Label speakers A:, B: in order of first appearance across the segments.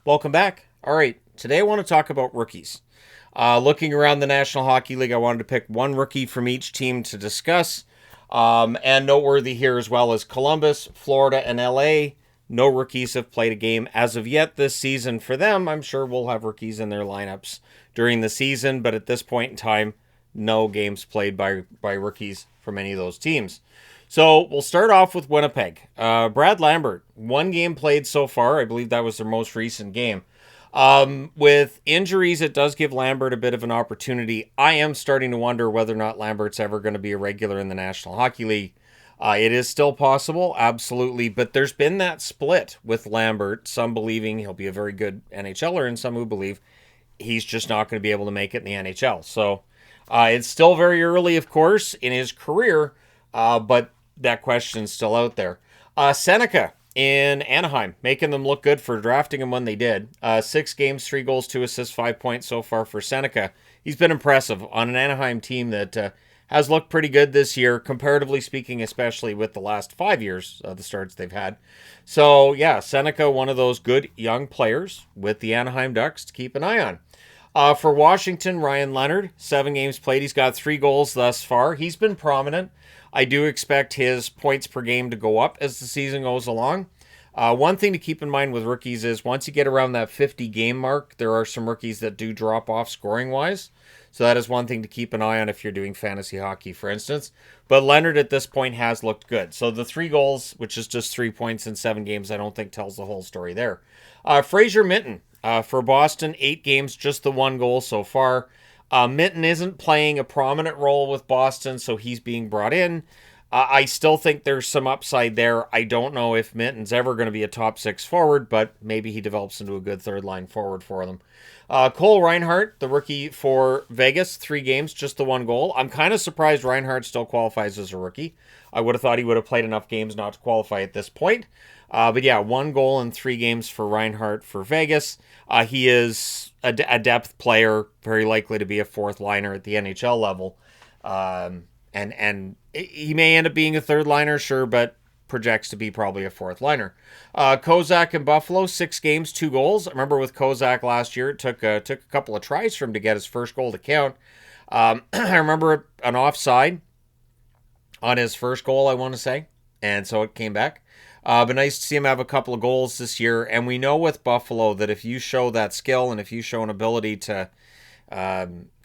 A: Welcome back. All right, today I want to talk about rookies. Looking around the National Hockey League, I wanted to pick one rookie from each team to discuss. And noteworthy here as well as Columbus, Florida, and LA. No rookies have played a game as of yet this season for them. I'm sure we'll have rookies in their lineups during the season, but at this point in time, no games played by rookies from any of those teams. So we'll start off with Winnipeg. Brad Lambert, one game played so far. I believe that was their most recent game. With injuries, it does give Lambert a bit of an opportunity. I am starting to wonder whether or not Lambert's ever going to be a regular in the National Hockey League. It is still possible, absolutely, but there's been that split with Lambert, some believing he'll be a very good NHLer and some who believe he's just not going to be able to make it in the NHL. So it's still very early, of course, in his career, but that question's still out there. Seneca in Anaheim, making them look good for drafting him when they did. 6 games, 3 goals, 2 assists, 5 points so far for Seneca. He's been impressive on an Anaheim team that has looked pretty good this year, comparatively speaking, especially with the last 5 years, the starts they've had. So, yeah, Seneca, one of those good young players with the Anaheim Ducks to keep an eye on. For Washington, Ryan Leonard, 7 games played. He's got 3 goals thus far. He's been prominent. I do expect his points per game to go up as the season goes along. One thing to keep in mind with rookies is once you get around that 50 game mark, there are some rookies that do drop off scoring wise. So that is one thing to keep an eye on if you're doing fantasy hockey, for instance. But Leonard at this point has looked good. So the 3 goals, which is just 3 points in 7 games, I don't think tells the whole story there. Fraser Minton for Boston, 8 games, just the 1 goal so far. Minton isn't playing a prominent role with Boston, so he's being brought in. I still think there's some upside there. I don't know if Minton's ever going to be a top 6 forward, but maybe he develops into a good third line forward for them. Cole Reinhardt, the rookie for Vegas, 3 games, just the 1 goal. I'm kind of surprised Reinhardt still qualifies as a rookie. I would have thought he would have played enough games not to qualify at this point. But yeah, 1 goal in 3 games for Reinhardt for Vegas. He is a depth player, very likely to be a 4th liner at the NHL level. And he may end up being a 3rd liner, sure, but projects to be probably a 4th liner. Kozak in Buffalo, 6 games, 2 goals. I remember with Kozak last year, it took a couple of tries for him to get his first goal to count. I remember an offside on his first goal, I want to say, and so it came back. But nice to see him have a couple of goals this year. And we know with Buffalo that if you show that skill and if you show an ability to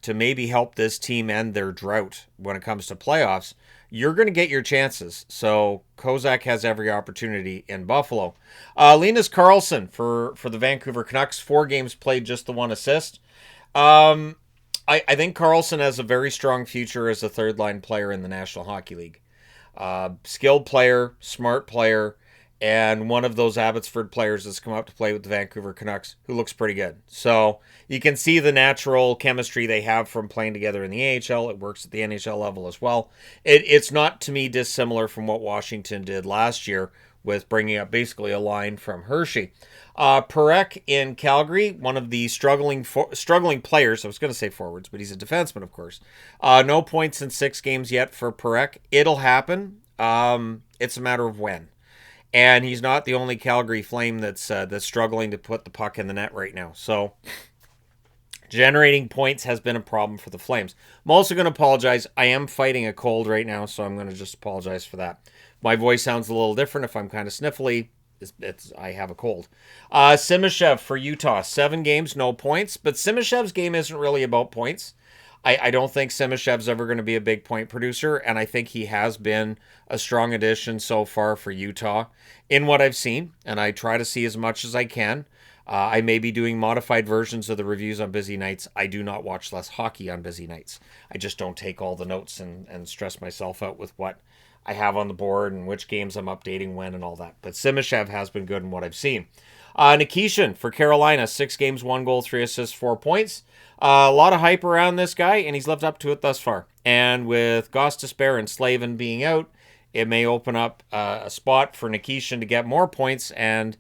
A: maybe help this team end their drought when it comes to playoffs, you're going to get your chances. So Kozak has every opportunity in Buffalo. Linus Karlsson for the Vancouver Canucks, 4 games played, just the 1 assist. I think Karlsson has a very strong future as a 3rd line player in the National Hockey League. Skilled player, smart player, and one of those Abbotsford players that's come up to play with the Vancouver Canucks who looks pretty good. So you can see the natural chemistry they have from playing together in the AHL. It works at the NHL level as well. It's not, to me, dissimilar from what Washington did last year with bringing up basically a line from Hershey. Parekh in Calgary, one of the struggling players. I was going to say forwards, but he's a defenseman, of course. No points in 6 games yet for Parekh. It'll happen. It's a matter of when. And he's not the only Calgary Flame that's struggling to put the puck in the net right now. So generating points has been a problem for the Flames. I'm also going to apologize. I am fighting a cold right now, so I'm going to just apologize for that. My voice sounds a little different if I'm kind of sniffly. I have a cold. Simashev for Utah, 7 games, no points. But Simashev's game isn't really about points. I don't think Simashev's ever going to be a big point producer, and I think he has been a strong addition so far for Utah in what I've seen, and I try to see as much as I can. I may be doing modified versions of the reviews on busy nights. I do not watch less hockey on busy nights. I just don't take all the notes and stress myself out with what I have on the board and which games I'm updating when and all that. But Simashev has been good in what I've seen. Nikishin for Carolina, 6 games, 1 goal, 3 assists, 4 points. A lot of hype around this guy, and he's lived up to it thus far. And with Gostisbehere and Slavin being out, it may open up a spot for Nikishin to get more points and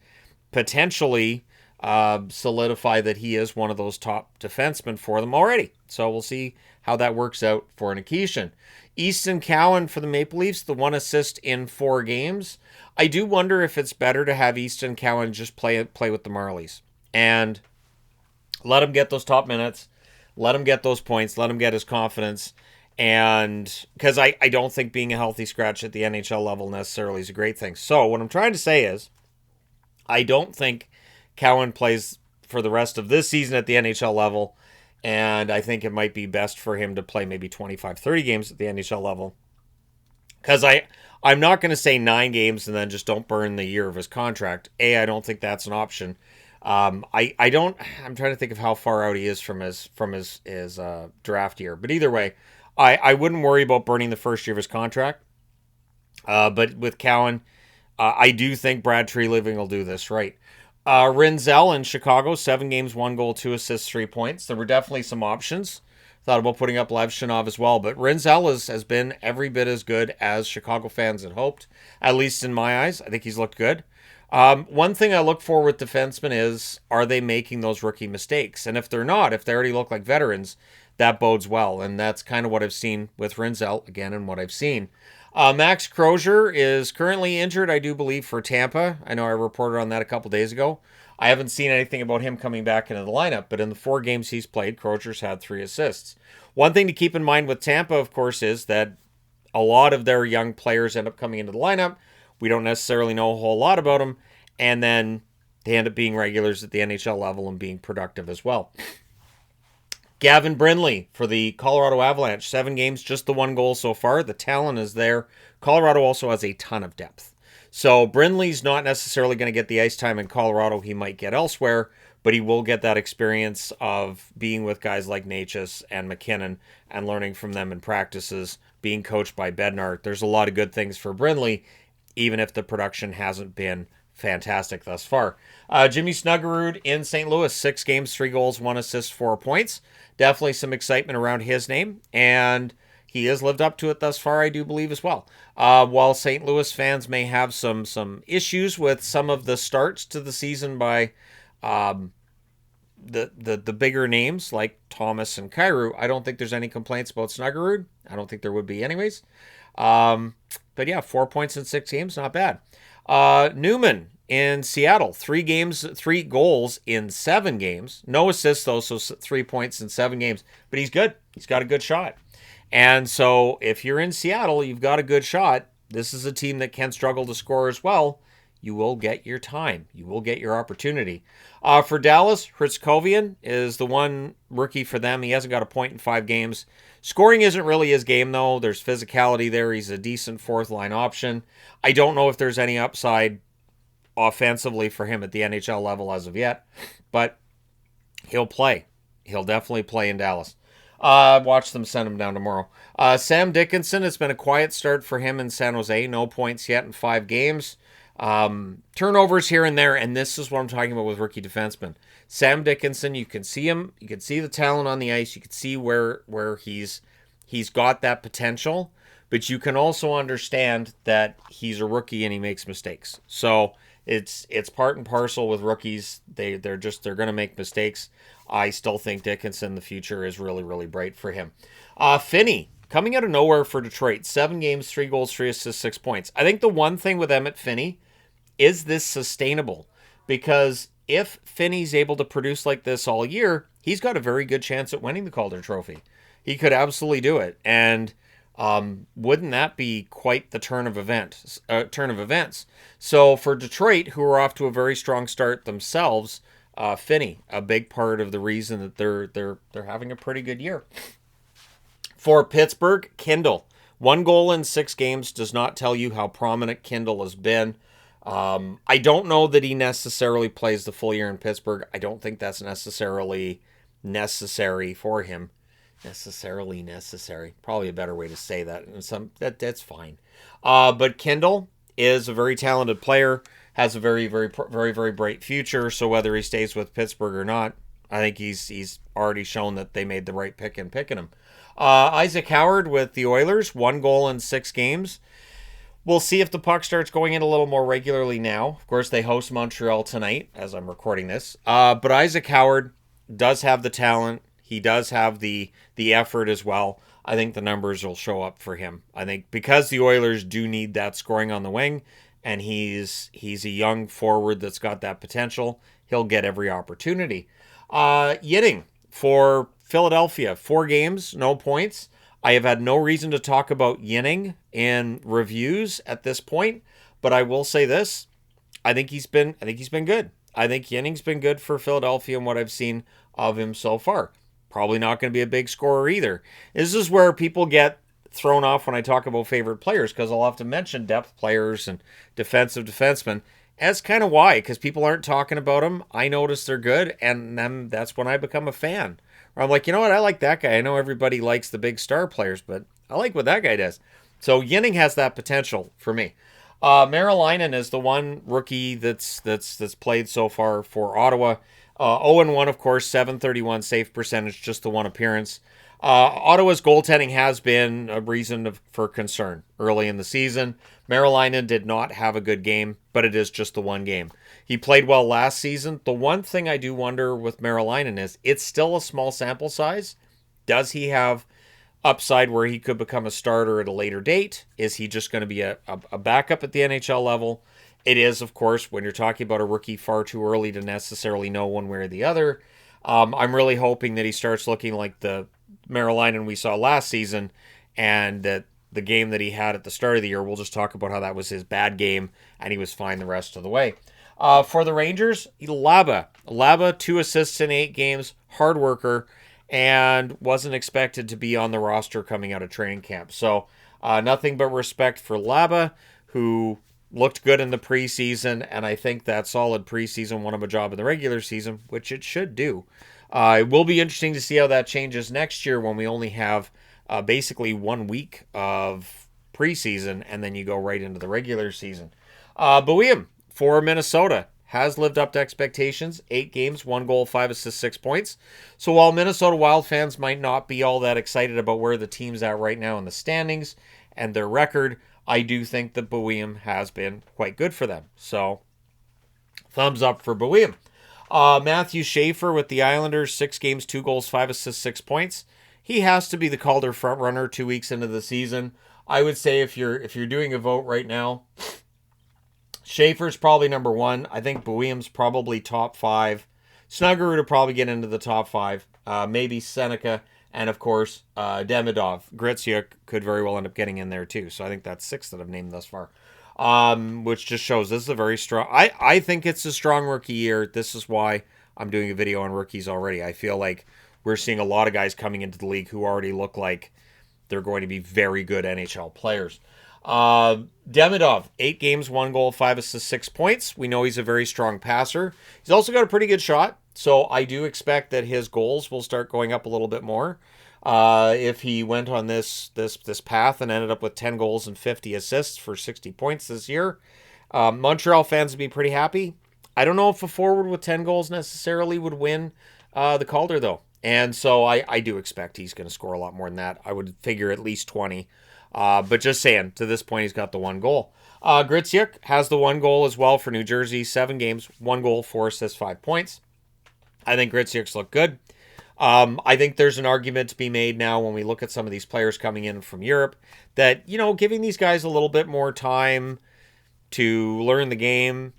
A: potentially solidify that he is one of those top defensemen for them already. So we'll see how that works out for Nikishin. Easton Cowan for the Maple Leafs, the 1 assist in 4 games. I do wonder if it's better to have Easton Cowan just play with the Marlies and let him get those top minutes, let him get those points, let him get his confidence. And because I don't think being a healthy scratch at the NHL level necessarily is a great thing. So what I'm trying to say is I don't think Cowan plays for the rest of this season at the NHL level. And I think it might be best for him to play maybe 25, 30 games at the NHL level. Because I'm not going to say 9 games and then just don't burn the year of his contract. I don't think that's an option. I'm trying to think of how far out he is from his draft year. But either way, I wouldn't worry about burning the first year of his contract. But with Cowan, I do think Brad Treliving will do this right. Rinzel in Chicago, 7 games, 1 goal, 2 assists, 3 points. There were definitely some options. Thought about putting up Levshinov as well, but Rinzel has been every bit as good as Chicago fans had hoped, at least in my eyes. I think he's looked good. One thing I look for with defensemen is, are they making those rookie mistakes? And if they're not, if they already look like veterans, that bodes well. And that's kind of what I've seen with Rinzel, again, and what I've seen. Max Crozier is currently injured, I do believe, for Tampa. I know I reported on that a couple days ago. I haven't seen anything about him coming back into the lineup, but in the 4 games he's played, Crozier's had 3 assists. One thing to keep in mind with Tampa, of course, is that a lot of their young players end up coming into the lineup. We don't necessarily know a whole lot about them, and then they end up being regulars at the NHL level and being productive as well. Gavin Brindley for the Colorado Avalanche, 7 games, just the 1 goal so far. The talent is there. Colorado also has a ton of depth. So Brindley's not necessarily going to get the ice time in Colorado he might get elsewhere, but he will get that experience of being with guys like Natchez and McKinnon and learning from them in practices, being coached by Bednar. There's a lot of good things for Brindley, even if the production hasn't been fantastic thus far. Jimmy Snuggerud in St. Louis, 6 games, 3 goals, 1 assist, 4 points. Definitely some excitement around his name, and he has lived up to it thus far, I do believe, as well. While St. Louis fans may have some issues with some of the starts to the season by the bigger names like Thomas and Kyrou, I don't think there's any complaints about Snuggerud. I don't think there would be anyways. But yeah, 4 points in 6 games, not bad. Newman in Seattle, 3 games, 3 goals in 7 games. No assists, though, so 3 points in 7 games. But he's good. He's got a good shot. And so if you're in Seattle, you've got a good shot. This is a team that can struggle to score as well. You will get your time. You will get your opportunity. For Dallas, Hristkovian is the one rookie for them. He hasn't got a point in 5 games. Scoring isn't really his game, though. There's physicality there. He's a decent 4th-line option. I don't know if there's any upside offensively for him at the NHL level as of yet, but he'll play. He'll definitely play in Dallas. Watch them send him down tomorrow. Sam Dickinson, it's been a quiet start for him in San Jose. No points yet in 5 games. Turnovers here and there, and this is what I'm talking about with rookie defensemen. Sam Dickinson, you can see him. You can see the talent on the ice. You can see where he's got that potential, but you can also understand that he's a rookie and he makes mistakes. So it's part and parcel with rookies. They're going to make mistakes. I still think Dickinson, the future is really, really bright for him. Finney, coming out of nowhere for Detroit, 7 games, 3 goals, 3 assists, 6 points. I think the one thing with Emmett Finney, is this sustainable? Because if Finney's able to produce like this all year, he's got a very good chance at winning the Calder Trophy. He could absolutely do it. And wouldn't that be quite the turn of events? So for Detroit, who are off to a very strong start themselves, Finney, a big part of the reason that they're having a pretty good year. For Pittsburgh, Kindle, 1 goal in 6 games does not tell you how prominent Kindle has been. I don't know that he necessarily plays the full year in Pittsburgh. I don't think that's necessarily necessary for him. Necessary. Probably a better way to say that. And that's fine. But Kindle is a very talented player, has a very, very, very, very bright future. So whether he stays with Pittsburgh or not, I think he's already shown that they made the right pick in picking him. Isaac Howard with the Oilers, 1 goal in 6 games. We'll see if the puck starts going in a little more regularly now. Of course, they host Montreal tonight as I'm recording this. But Isaac Howard does have the talent. He does have the effort as well. I think the numbers will show up for him. I think because the Oilers do need that scoring on the wing, and he's a young forward that's got that potential, he'll get every opportunity. Yitting for Philadelphia, 4 games, no points. I have had no reason to talk about Yinning in reviews at this point, but I will say this: I think he's been good. I think Yinning's been good for Philadelphia in what I've seen of him so far. Probably not going to be a big scorer either. This is where people get thrown off when I talk about favorite players, because I'll have to mention depth players and defensive defensemen. That's kind of why, because people aren't talking about them. I notice they're good, and then that's when I become a fan. Or I'm like, you know what? I like that guy. I know everybody likes the big star players, but I like what that guy does. So Yinning has that potential for me. Marilainen is the one rookie that's played so far for Ottawa. 0-1, of course, 731 save percentage, just the one appearance. Ottawa's goaltending has been a reason for concern early in the season. Marilainen did not have a good game, but it is just the one game. He played well last season. The one thing I do wonder with Marilainen is it's still a small sample size. Does he have upside where he could become a starter at a later date? Is he just going to be a backup at the NHL level? It is, of course, when you're talking about a rookie, far too early to necessarily know one way or the other. I'm really hoping that he starts looking like the Marilainen we saw last season, and that the game that he had at the start of the year, we'll just talk about how that was his bad game, and he was fine the rest of the way. For the Rangers, Laba, 2 assists in 8 games, hard worker, and wasn't expected to be on the roster coming out of training camp. So nothing but respect for Laba, who looked good in the preseason, and I think that solid preseason won him a job in the regular season, which it should do. It will be interesting to see how that changes next year when we only have basically 1 week of preseason, and then you go right into the regular season. Boehm for Minnesota has lived up to expectations. 8 games, 1 goal, 5 assists, 6 points. So while Minnesota Wild fans might not be all that excited about where the team's at right now in the standings and their record, I do think that Boehm has been quite good for them. So thumbs up for Boehm. Matthew Schaefer with the Islanders, 6 games, 2 goals, 5 assists, 6 points. He has to be the Calder front runner 2 weeks into the season. I would say if you're doing a vote right now, Schaefer's probably number 1. I think Boehm's probably top 5. Snuggerud will probably get into the top 5. Maybe Seneca, and of course Demidov. Gritsuk could very well end up getting in there too. So I think that's 6 that I've named thus far. Which just shows this is a very strong... I think it's a strong rookie year. This is why I'm doing a video on rookies already. I feel like we're seeing a lot of guys coming into the league who already look like they're going to be very good NHL players. Demidov, 8 games, 1 goal, 5 assists, 6 points. We know he's a very strong passer. He's also got a pretty good shot, so I do expect that his goals will start going up a little bit more. If he went on this path and ended up with 10 goals and 50 assists for 60 points this year, Montreal fans would be pretty happy. I don't know if a forward with 10 goals necessarily would win the Calder, though. And so I do expect he's going to score a lot more than that. I would figure at least 20. But just saying, to this point, he's got the 1 goal. Gritsuk has the 1 goal as well for New Jersey. 7 games, 1 goal, 4 assists, 5 points. I think Gritsuk's look good. I think there's an argument to be made now when we look at some of these players coming in from Europe that, giving these guys a little bit more time to learn the game,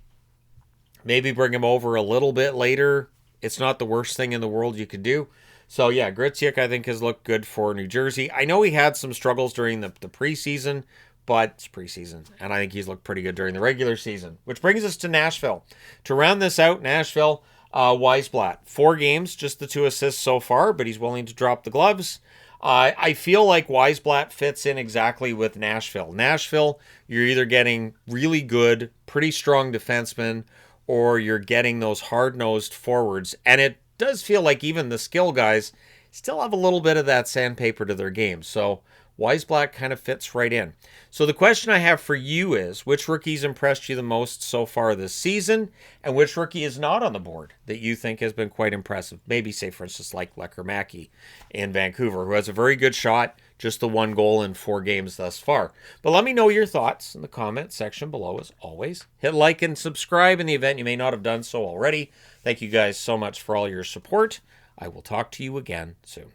A: maybe bring them over a little bit later. It's not the worst thing in the world you could do. So, yeah, Gritsuk, I think, has looked good for New Jersey. I know he had some struggles during the preseason, but it's preseason, and I think he's looked pretty good during the regular season. Which brings us to Nashville. To round this out, Nashville, Weisblatt. 4 games, just the 2 assists so far, but he's willing to drop the gloves. I feel like Weisblatt fits in exactly with Nashville. Nashville, you're either getting really good, pretty strong defensemen, or you're getting those hard-nosed forwards. And it does feel like even the skill guys still have a little bit of that sandpaper to their game. So Weisblatt kind of fits right in. So the question I have for you is, which rookies impressed you the most so far this season, and which rookie is not on the board that you think has been quite impressive? Maybe, say, for instance, like Lecker-Mackey in Vancouver, who has a very good shot, just the 1 goal in 4 games thus far. But let me know your thoughts in the comment section below, as always. Hit like and subscribe in the event you may not have done so already. Thank you guys so much for all your support. I will talk to you again soon.